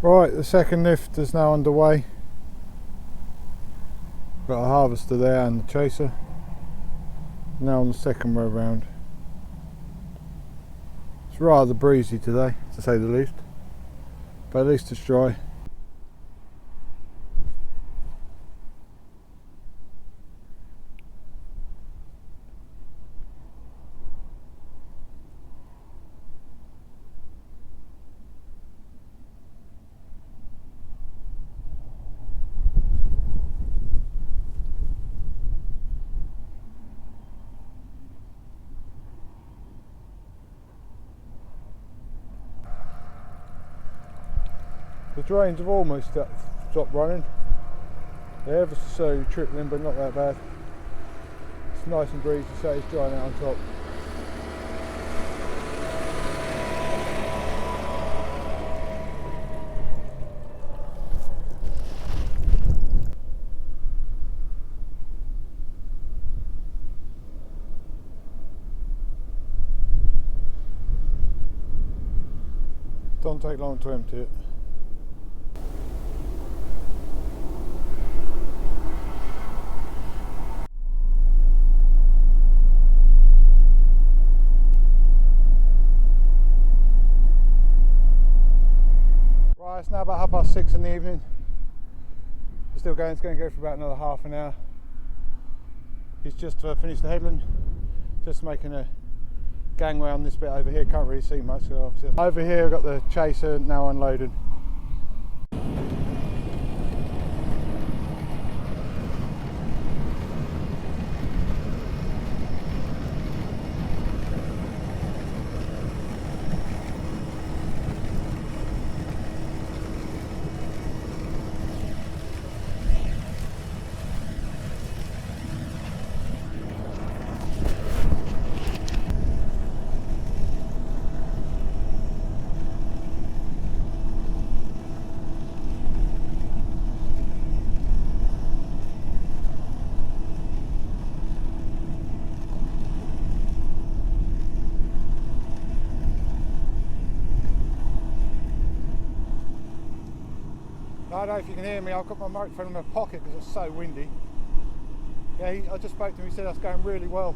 Right, the second lift is now underway. Got a harvester there and the chaser. Now on the second row round. It's rather breezy today, to say the least, but at least it's dry. The drains have almost stopped running. They're ever so trickling, but not that bad. It's nice and breezy, so it's drying out on top. Don't take long to empty it. Right, it's now about 6:30 in the evening. It's still going, it's going to go for about another half an hour. He's just finished the headland, just making a gangway on this bit over here. Can't really see much, so obviously. Over here I've got the chaser now unloaded. I don't know if you can hear me, I've got my microphone in my pocket because it's so windy. Yeah, I just spoke to him, he said that's going really well.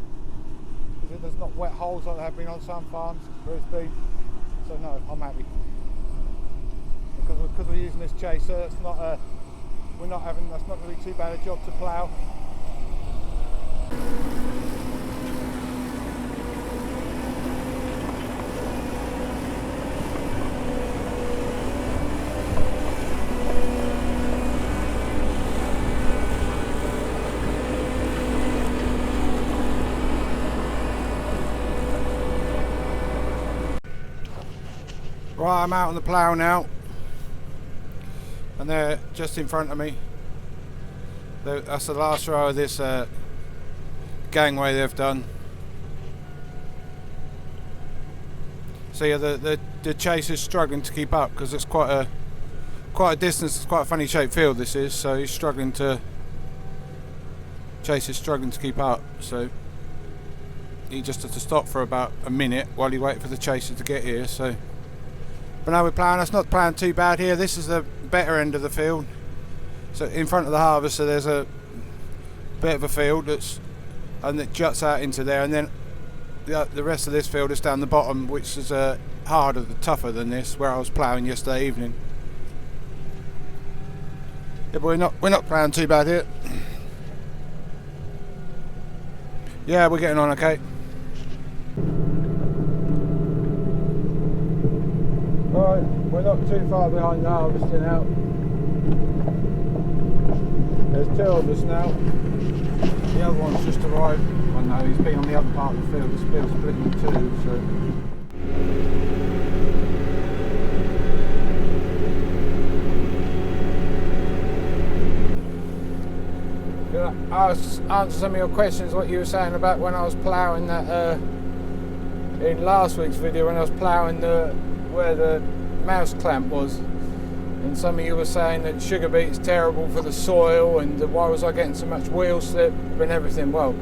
Because there's not wet holes like there have been on some farms where it's been. So no, I'm happy. Because we're using this chaser, it's not that's not really too bad a job to plough. Right, I'm out on the plough now, and they're just in front of me. That's the last row of this gangway they've done. So yeah, the chaser's struggling to keep up because it's quite a distance. It's quite a funny shaped field this is, so he's struggling to. Chaser's struggling to keep up, so he just had to stop for about a minute while he waited for the chaser to get here. So. But now we're ploughing, that's not ploughing too bad here. This is the better end of the field. So in front of the harvester there's a bit of a field and it juts out into there, and then the rest of this field is down the bottom, which is harder, tougher than this, where I was ploughing yesterday evening. Yeah, but we're not ploughing too bad here. Yeah, we're getting on okay. Right, we're not too far behind the harvesting out. There's two of us now. The other one's just arrived. I know, he's been on the other part of the field. This field's split in two, so. I'll answer some of your questions, what you were saying about when I was ploughing that in last week's video, when I was ploughing where the mouse clamp was, and some of you were saying that sugar beet is terrible for the soil, and why was I getting so much wheel slip and everything. Well,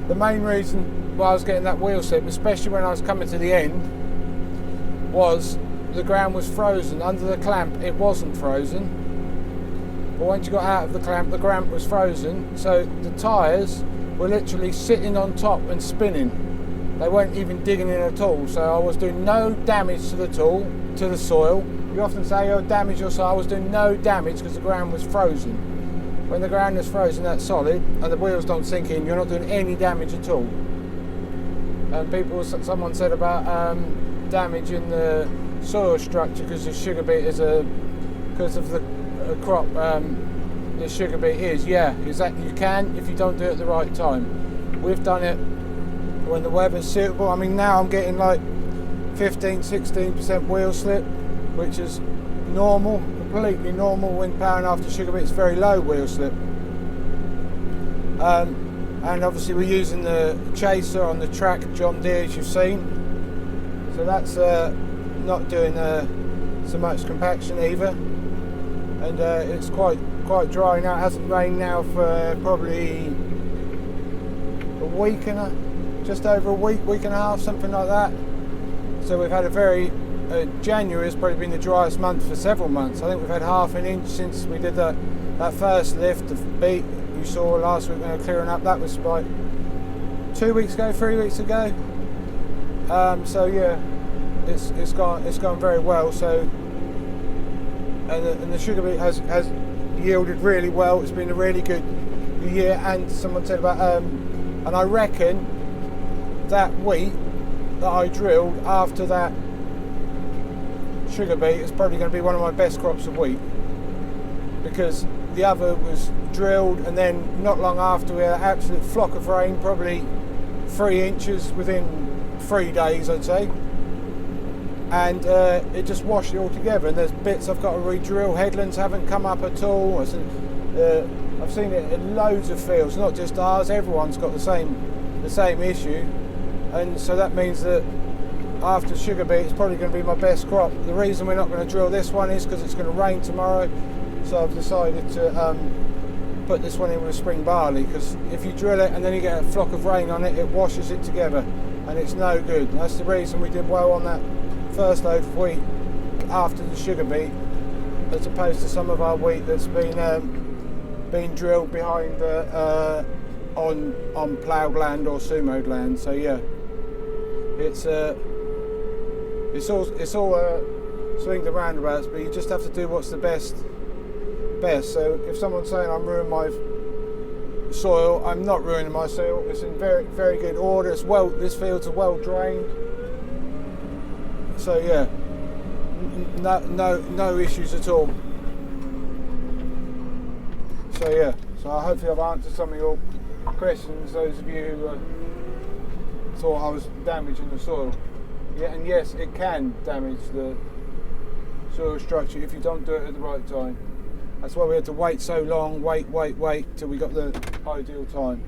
the main reason why I was getting that wheel slip, especially when I was coming to the end, was the ground was frozen. Under the clamp it wasn't frozen, but once you got out of the clamp was frozen, so the tyres were literally sitting on top and spinning. They weren't even digging in at all, so I was doing no damage to the tool, to the soil. You often say, oh, damage your soil. I was doing no damage because the ground was frozen. When the ground is frozen, that's solid, and the wheels don't sink in, you're not doing any damage at all. And someone said about damage in the soil structure because the sugar beet is because of the crop the sugar beet is. Yeah, exactly. You can if you don't do it at the right time. We've done it when the weather's suitable. I mean, now I'm getting like 15-16% wheel slip, which is normal, completely normal when ploughing after sugar beet. It's very low wheel slip. And obviously we're using the chaser on the track John Deere, as you've seen, so that's not doing so much compaction either, and it's quite dry now. It hasn't rained now for probably a week just over a week and a half, something like that. So we've had a very January has probably been the driest month for several months. I think we've had half an inch since we did that first lift of beet you saw last week when we were clearing up. That was like 3 weeks ago. So yeah, it's gone very well. So and the sugar beet has yielded really well. It's been a really good year. And someone said about and I reckon that wheat that I drilled after that sugar beet is probably going to be one of my best crops of wheat, because the other was drilled and then not long after we had an absolute flock of rain, probably 3 inches within 3 days, I'd say, and it just washed it all together. And there's bits I've got to re-drill. Headlands haven't come up at all. I've seen it in loads of fields, not just ours. Everyone's got the same issue, and so that means that after sugar beet it's probably going to be my best crop. The reason we're not going to drill this one is because it's going to rain tomorrow, so I've decided to put this one in with spring barley, because if you drill it and then you get a flock of rain on it, it washes it together and it's no good. That's the reason we did well on that first load of wheat after the sugar beet, as opposed to some of our wheat that's been drilled behind on ploughed land or sumoed land. So yeah, it's all swings and roundabouts, but you just have to do what's the best. So if someone's saying I'm ruining my soil, I'm not ruining my soil. It's in very, very good order. This fields are well drained. So yeah, no issues at all. So yeah, so I hopefully I've answered some of your questions, those of you who thought I was damaging the soil. Yeah, and yes, it can damage the soil structure if you don't do it at the right time. That's why we had to wait so long, wait till we got the ideal time.